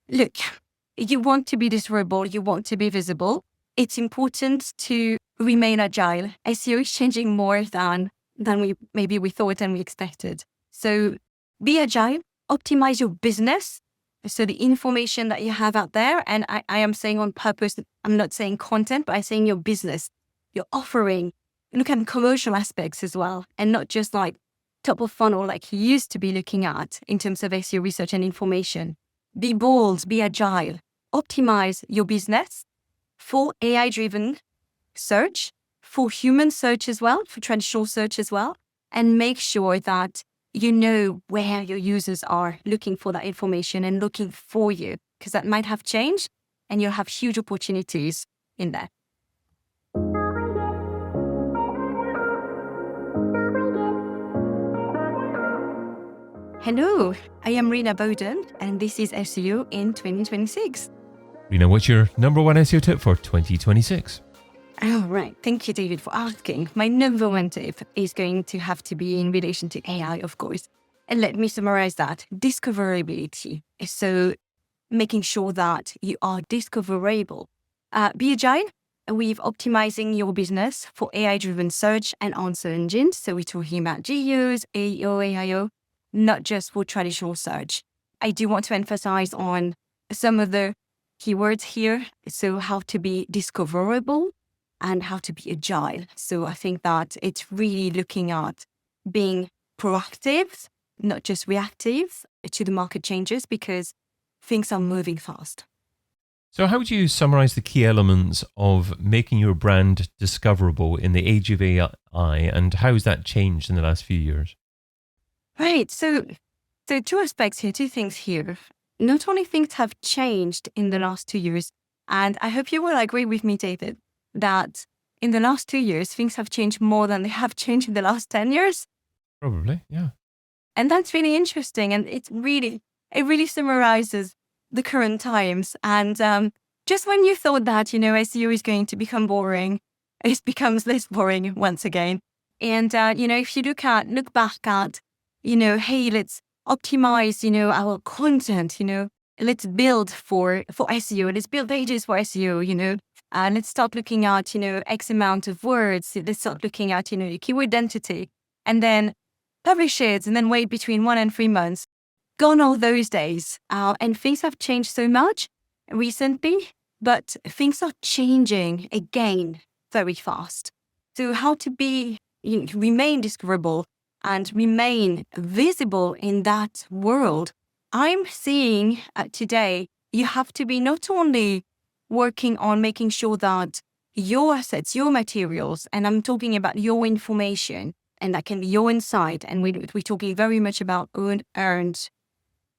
Look, you want to be discoverable, you want to be visible. It's important to remain agile. SEO is changing more than we thought and we expected. So be agile, optimize your business. So the information that you have out there, and I am saying on purpose, I'm not saying content, but I'm saying your business, your offering. Look at commercial aspects as well, and not just like top of funnel like you used to be looking at in terms of SEO research and information. Be bold, be agile, optimize your business for AI-driven search, for human search as well, for traditional search as well, and make sure that you know where your users are looking for that information and looking for you, because that might have changed and you'll have huge opportunities in there. Hello, I am Reena Bowden, and this is SEO in 2026. Reena, what's your number one SEO tip for 2026? All right. Thank you, David, for asking. My number one tip is going to have to be in relation to AI, of course. And let me summarize that. Discoverability. So making sure that you are discoverable. Be agile with optimizing your business for AI-driven search and answer engines. So we're talking about GEOs, AIO, AIO, not just for traditional search. I do want to emphasize on some of the keywords here. So how to be discoverable and how to be agile. So I think that it's really looking at being proactive, not just reactive to the market changes, because things are moving fast. So how would you summarize the key elements of making your brand discoverable in the age of AI, and how has that changed in the last few years? Right. So two aspects here, two things here. Not only things have changed in the last 2 years, and I hope you will agree with me, David, that in the last 2 years, things have changed more than they have changed in the last 10 years. Probably, yeah. And that's really interesting. And it really summarizes the current times. And just when you thought that, SEO is going to become boring, it becomes less boring once again. And, if you look back at, hey, let's optimize, our content, let's build for SEO, let's build pages for SEO, let's start looking at, X amount of words, let's start looking at, keyword identity, and then publish it, and then wait between 1 and 3 months. Gone all those days. And things have changed so much recently, but things are changing again very fast. So how to remain discoverable and remain visible in that world. I'm seeing today, you have to be not only working on making sure that your assets, your materials, and I'm talking about your information, and that can be your insight, and we're talking very much about earned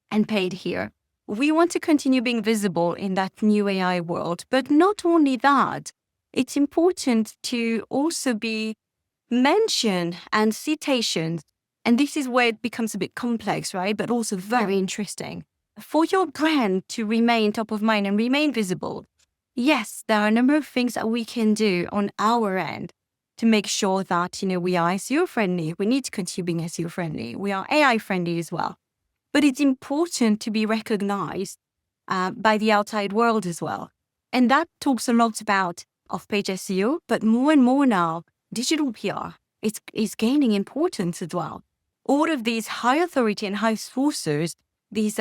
and paid here. We want to continue being visible in that new AI world, but not only that, it's important to also be mentioned and citations, and this is where it becomes a bit complex, right? But also very interesting. For your brand to remain top of mind and remain visible, yes, there are a number of things that we can do on our end to make sure that, we are SEO friendly. We need to continue being SEO friendly. We are AI friendly as well. But it's important to be recognized by the outside world as well. And that talks a lot about off-page SEO, but more and more now, digital PR is gaining importance as well. All of these high authority and high sources, these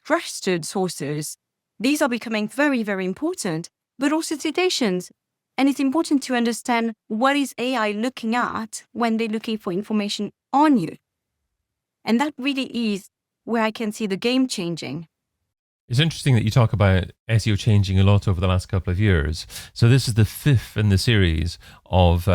trusted sources, these are becoming very, very important, but also citations. And it's important to understand what is AI looking at when they're looking for information on you. And that really is where I can see the game changing. It's interesting that you talk about SEO changing a lot over the last couple of years. So this is the 5th in the series of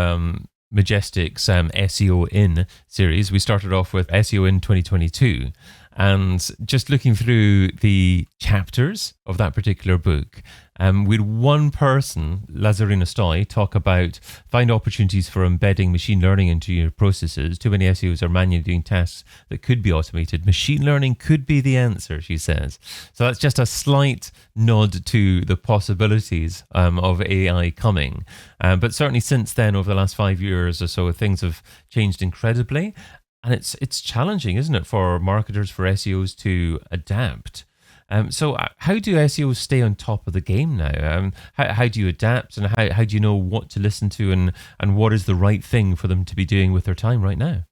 Majestic's SEO in series. We started off with SEO in 2022. And just looking through the chapters of that particular book, we had one person, Lazarina Stoy, talk about find opportunities for embedding machine learning into your processes. Too many SEOs are manually doing tasks that could be automated. Machine learning could be the answer, she says. So that's just a slight nod to the possibilities of AI coming. But certainly since then, over the last 5 years or so, things have changed incredibly. And it's challenging, isn't it, for marketers, for SEOs to adapt. So how do SEOs stay on top of the game now? How do you adapt, and how do you know what to listen to, and what is the right thing for them to be doing with their time right now?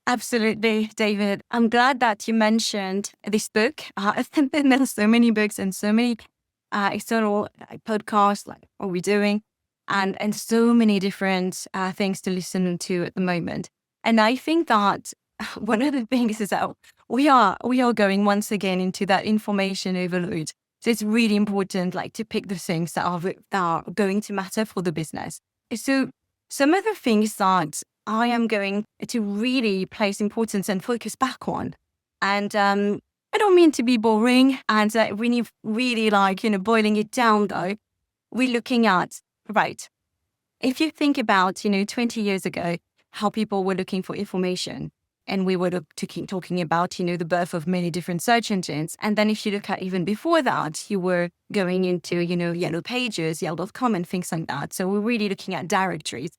Absolutely, David. I'm glad that you mentioned this book. And there are so many books and so many external podcasts, like what we're doing, and so many different things to listen to at the moment. And I think that one of the things is that we are going once again into that information overload. So it's really important, like, to pick the things that are going to matter for the business. So some of the things that I am going to really place importance and focus back on. And I don't mean to be boring, and really like, boiling it down though. We're looking at, right, if you think about, 20 years ago, how people were looking for information, and we were talking about, the birth of many different search engines. And then if you look at even before that, you were going into, Yellow Pages, Yale.com and things like that. So we're really looking at directories.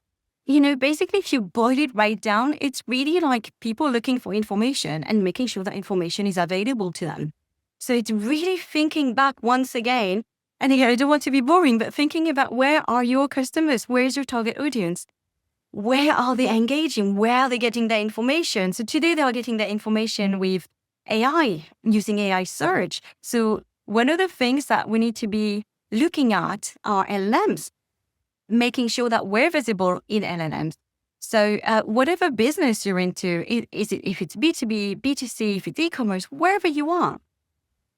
Basically, if you boil it right down, it's really like people looking for information and making sure that information is available to them. So it's really thinking back once again. And again, I don't want to be boring, but thinking about, where are your customers? Where's your target audience? Where are they engaging? Where are they getting their information? So today they are getting their information with AI, using AI search. So one of the things that we need to be looking at are LLMs, making sure that we're visible in LLMs. So whatever business you're into, if it's B2B, B2C, if it's e-commerce, wherever you are,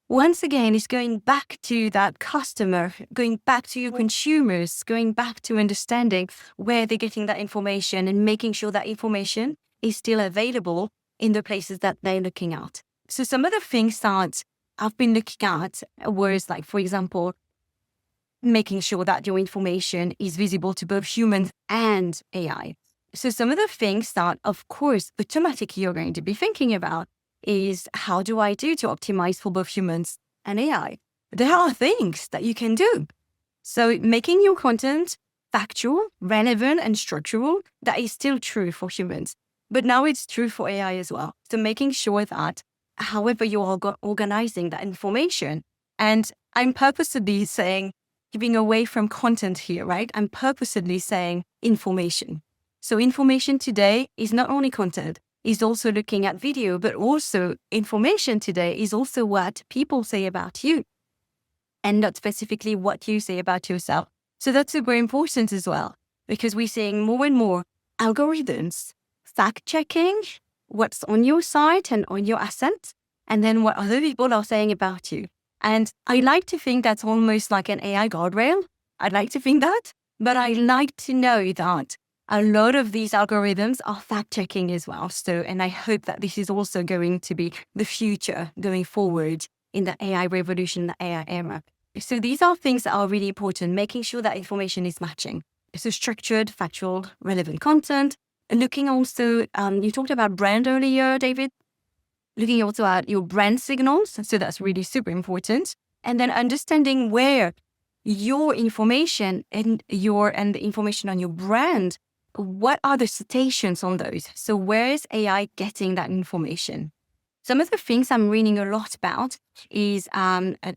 once again, it's going back to that customer, going back to your consumers, going back to understanding where they're getting that information and making sure that information is still available in the places that they're looking at. So some of the things that I've been looking at was, like, for example, making sure that your information is visible to both humans and AI. So some of the things that, of course, automatically you're going to be thinking about is, how do I do to optimize for both humans and AI? There are things that you can do. So making your content factual, relevant, and structural, that is still true for humans. But now it's true for AI as well. So making sure that however you are organizing that information, and I'm purposely saying, keeping away from content here, right? I'm purposely saying information. So information today is not only content, is also looking at video, but also information today is also what people say about you, and not specifically what you say about yourself. So that's super important as well, because we're seeing more and more algorithms fact-checking what's on your site and on your assets, and then what other people are saying about you. And I like to think that's almost like an AI guardrail. I'd like to think that, but I like to know that a lot of these algorithms are fact-checking as well. So, and I hope that this is also going to be the future going forward in the AI revolution, the AI era. So these are things that are really important, making sure that information is matching. So structured, factual, relevant content. And looking also, you talked about brand earlier, David. Looking also at your brand signals. So that's really super important. And then understanding where your information and the information on your brand, what are the citations on those? So where is AI getting that information? Some of the things I'm reading a lot about is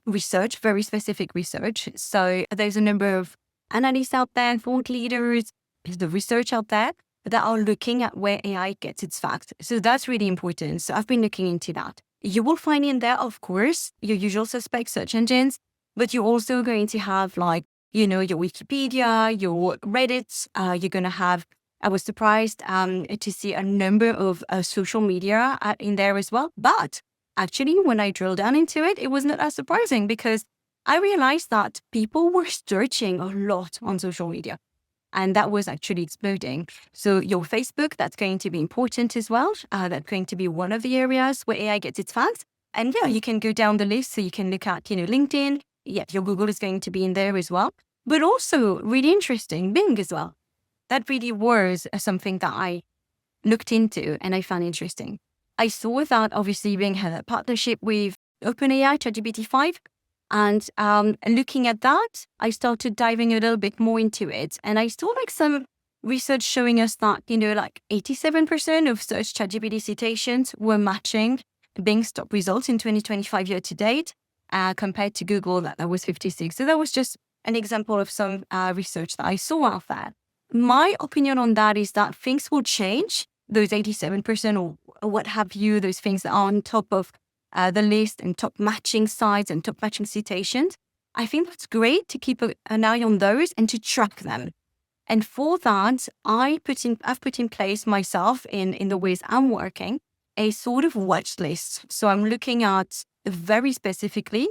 research, very specific research. So there's a number of analysts out there, thought leaders, the research out there that are looking at where AI gets its facts. So that's really important. So I've been looking into that. You will find in there, of course, your usual suspect search engines, but you're also going to have, like, your Wikipedia, your Reddit. You're going to have, I was surprised to see a number of social media in there as well. But actually, when I drilled down into it, it was not as surprising, because I realized that people were searching a lot on social media. And that was actually exploding. So your Facebook, that's going to be important as well. That's going to be one of the areas where AI gets its facts. And yeah, you can go down the list. So you can look at, LinkedIn. Yeah, your Google is going to be in there as well. But also, really interesting, Bing as well. That really was something that I looked into and I found interesting. I saw that obviously Bing had a partnership with OpenAI, ChatGPT-5. And looking at that, I started diving a little bit more into it. And I saw some research showing us that, 87% of search ChatGPT citations were matching Bing's top results in 2025 year to date. compared to Google, that was 56. So that was just an example of some research that I saw out there. My opinion on that is that things will change, those 87% or what have you, those things that are on top of the list and top matching sites and top matching citations. I think that's great to keep an eye on those and to track them. And for that, I've put in place myself in the ways I'm working, a sort of watch list. So I'm looking at very specifically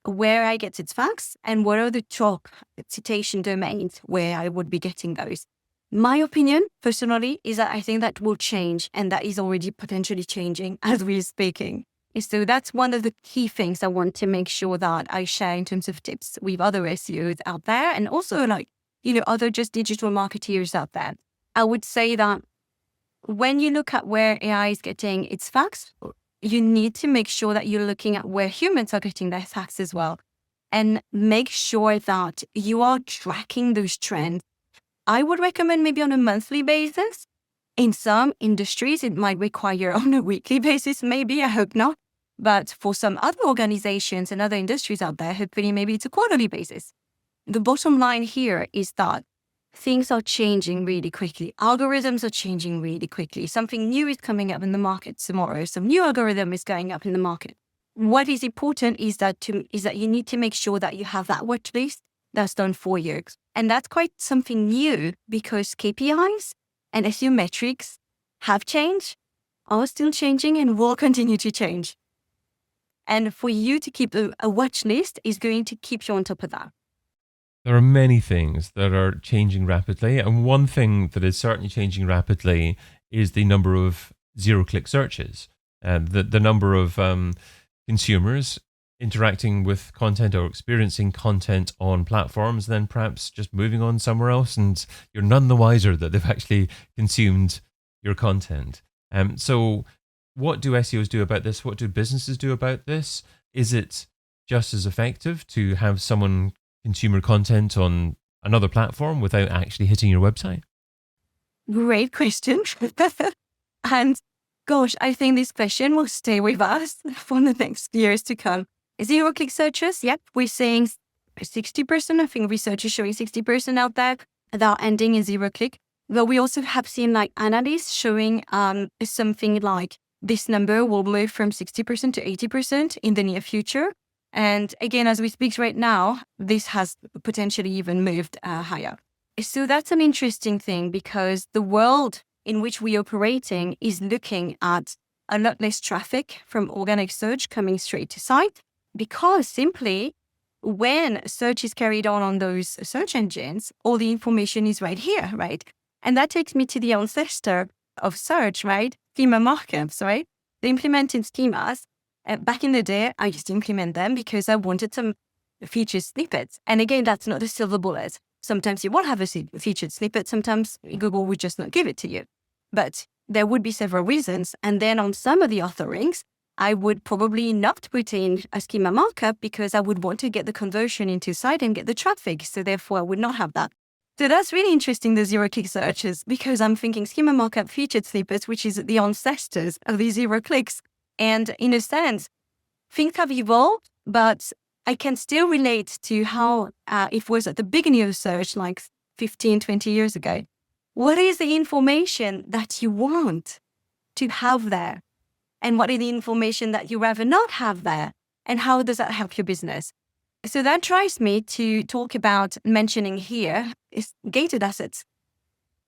where I get its facts and what are the top citation domains where I would be getting those. My opinion, personally, is that I think that will change, and that is already potentially changing as we're speaking. So that's one of the key things I want to make sure that I share in terms of tips with other SEOs out there, and also other just digital marketeers out there. I would say that when you look at where AI is getting its facts, you need to make sure that you're looking at where humans are getting their facts as well, and make sure that you are tracking those trends. I would recommend maybe on a monthly basis. In some industries, it might require on a weekly basis, maybe, I hope not. But for some other organizations and other industries out there, hopefully maybe it's a quarterly basis. The bottom line here is that things are changing really quickly. Algorithms are changing really quickly. Something new is coming up in the market tomorrow. Some new algorithm is going up in the market. What is important is that you need to make sure that you have that watch list that's done for you. And that's quite something new, because KPIs and SEO metrics have changed, are still changing, and will continue to change. And for you to keep a watch list is going to keep you on top of that. There are many things that are changing rapidly. And one thing that is certainly changing rapidly is the number of zero-click searches. The number of consumers interacting with content or experiencing content on platforms, then perhaps just moving on somewhere else, and you're none the wiser that they've actually consumed your content. So what do SEOs do about this? What do businesses do about this? Is it just as effective to have someone consumer content on another platform without actually hitting your website? Great question. And gosh, I think this question will stay with us for the next years to come. Zero-click searches, yep, we're seeing 60%. I think research is showing 60% out there that are ending in zero-click. But we also have seen analysts showing something like this number will move from 60% to 80% in the near future. And again, as we speak right now, this has potentially even moved higher. So that's an interesting thing, because the world in which we're operating is looking at a lot less traffic from organic search coming straight to site, because simply when search is carried on those search engines, all the information is right here, right? And that takes me to the ancestor of search, right? Schema markups, right? The implementing schemas. Back in the day, I used to implement them because I wanted some featured snippets. And again, that's not a silver bullet. Sometimes you will have a featured snippet. Sometimes Google would just not give it to you. But there would be several reasons. And then on some of the authoring, I would probably not put in a schema markup because I would want to get the conversion into site and get the traffic. So therefore, I would not have that. So that's really interesting, the zero-click searches, because I'm thinking schema markup featured snippets, which is the ancestors of these zero clicks. And in a sense, things have evolved, but I can still relate to how it was at the beginning of the search, like 15, 20 years ago. What is the information that you want to have there? And what is the information that you rather not have there? And how does that help your business? So that drives me to talk about mentioning here is gated assets.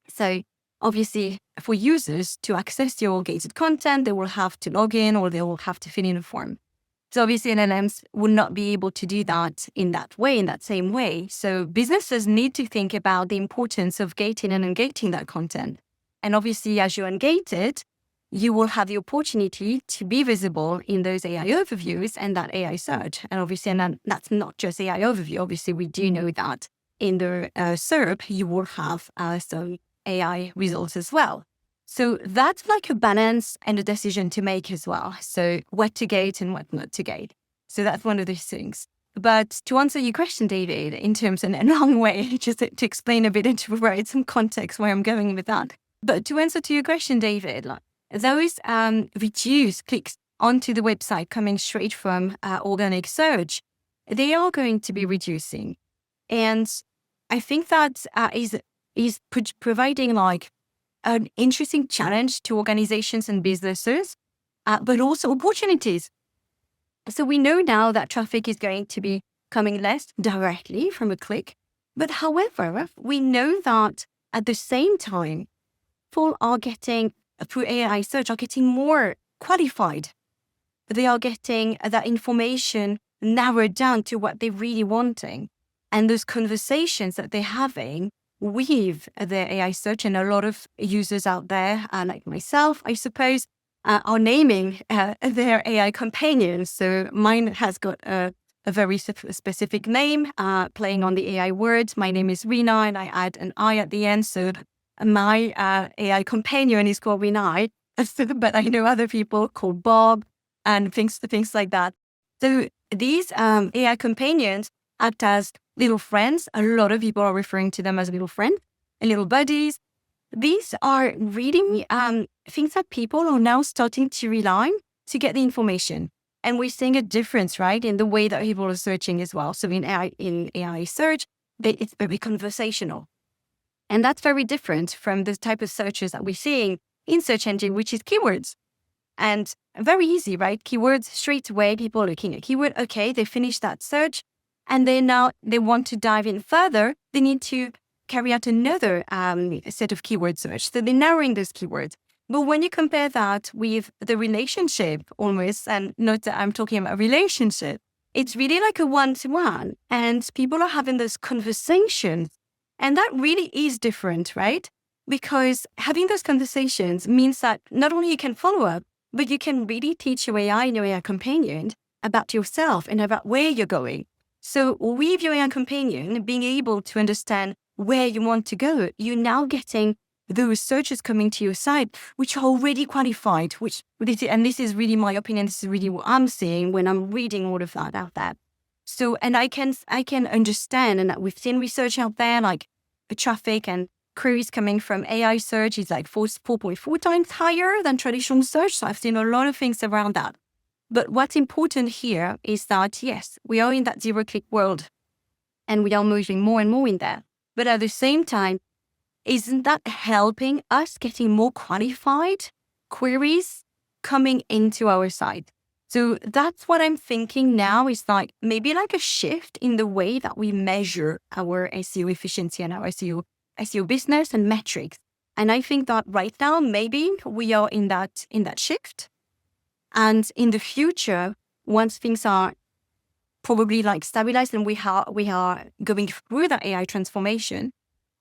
So obviously, for users to access your gated content, they will have to log in or they will have to fill in a form. So obviously, LLMs will not be able to do that in that way, in that same way. So businesses need to think about the importance of gating and ungating that content. And obviously, as you ungate it, you will have the opportunity to be visible in those AI overviews and that AI search. And obviously, and that's not just AI overview. Obviously, we do know that in the SERP, you will have some AI results as well. So that's like a balance and a decision to make as well. So what to gate and what not to gate. So that's one of those things. But to answer your question, David, in terms of a long way, just to explain a bit and to provide some context where I'm going with that. But to answer to your question, David, those reduced clicks onto the website coming straight from organic search, they are going to be reducing. And I think that is providing like an interesting challenge to organizations and businesses, but also opportunities. So we know now that traffic is going to be coming less directly from a click. But however, we know that at the same time, people are getting, through AI search, are getting more qualified. They are getting that information narrowed down to what they're really wanting. And those conversations that they're having with their AI search, and a lot of users out there, like myself, I suppose, are naming their AI companions. So mine has got a very specific name, playing on the AI words. My name is Reena, and I add an I at the end. So my AI companion is called Reena, but I know other people called Bob and things like that. So these AI companions act as little friends. A lot of people are referring to them as little friends and little buddies. These are really things that people are now starting to rely on to get the information. And we're seeing a difference, right, in the way that people are searching as well. So in AI search, it's very conversational. And that's very different from the type of searches that we're seeing in search engine, which is keywords. And very easy, right? Keywords, straight away, people are looking at keyword. Okay, they finish that search. And then now they want to dive in further. They need to carry out another set of keyword search. So they're narrowing those keywords. But when you compare that with the relationship almost, and not that I'm talking about relationship, it's really like a one-to-one. And people are having those conversations. And that really is different, right? Because having those conversations means that not only you can follow up, but you can really teach your AI and your AI companion about yourself and about where you're going. So with your AI companion, being able to understand where you want to go, you're now getting those searches coming to your site, which are already qualified, and this is really my opinion, this is really what I'm seeing when I'm reading all of that out there. So, and I can understand, and we've seen research out there, like the traffic and queries coming from AI search is like 4.4 times higher than traditional search. So I've seen a lot of things around that. But what's important here is that, yes, we are in that zero-click world and we are moving more and more in there. But at the same time, isn't that helping us getting more qualified queries coming into our site? So that's what I'm thinking now is like maybe like a shift in the way that we measure our SEO efficiency and our SEO business and metrics. And I think that right now, maybe we are in that shift. And in the future, once things are probably like stabilized and we are going through that AI transformation,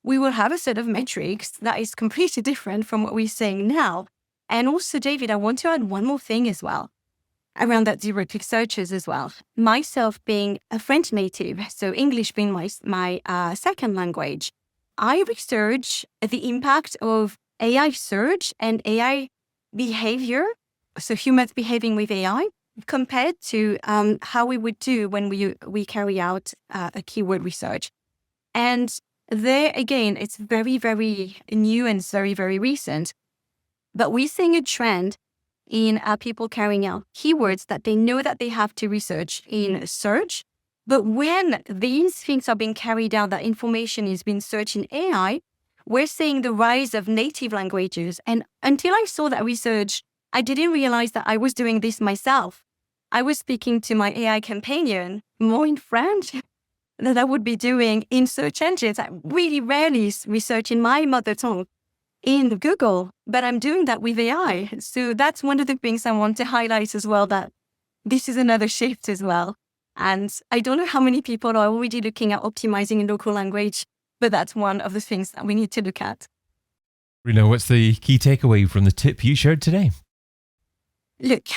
we will have a set of metrics that is completely different from what we're seeing now. And also, David, I want to add one more thing as well around that zero-click searches as well. Myself being a French native, so English being my second language, I research the impact of AI search and AI behavior, so humans behaving with AI, compared to how we would do when we carry out a keyword research. And there, again, it's very, very new and it's very, very recent. But we're seeing a trend in people carrying out keywords that they know that they have to research in search. But when these things are being carried out, that information is being searched in AI, we're seeing the rise of native languages. And until I saw that research, I didn't realize that I was doing this myself. I was speaking to my AI companion more in French than I would be doing in search engines. I really rarely research in my mother tongue in Google, but I'm doing that with AI. So that's one of the things I want to highlight as well, that this is another shift as well. And I don't know how many people are already looking at optimizing in local language, but that's one of the things that we need to look at. Reena, what's the key takeaway from the tip you shared today? Look,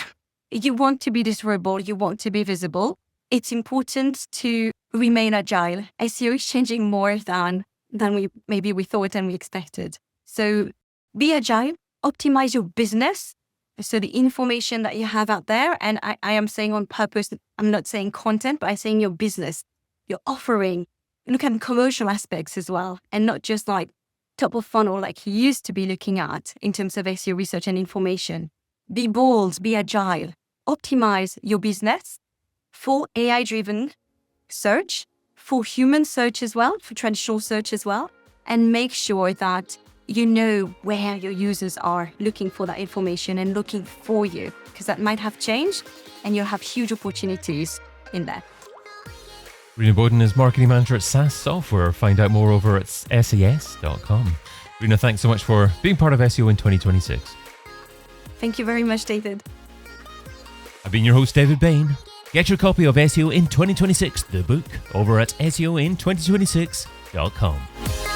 you want to be discoverable, you want to be visible. It's important to remain agile. SEO is changing more than we thought and we expected. So be agile, optimize your business. So the information that you have out there, and I am saying on purpose, I'm not saying content, but I'm saying your business, your offering. Look at the commercial aspects as well, and not just like top of funnel like you used to be looking at in terms of SEO research and information. Be bold, be agile. optimize your business for AI-driven search, for human search as well, for traditional search as well, and make sure that you know where your users are looking for that information and looking for you, because that might have changed and you'll have huge opportunities in there. Reena Bowden is marketing manager at SaaS Software. Find out more over at ses.com. Reena, thanks so much for being part of SEO in 2026. Thank you very much, David. I've been your host, David Bain. Get your copy of SEO in 2026, the book, over at seoin2026.com.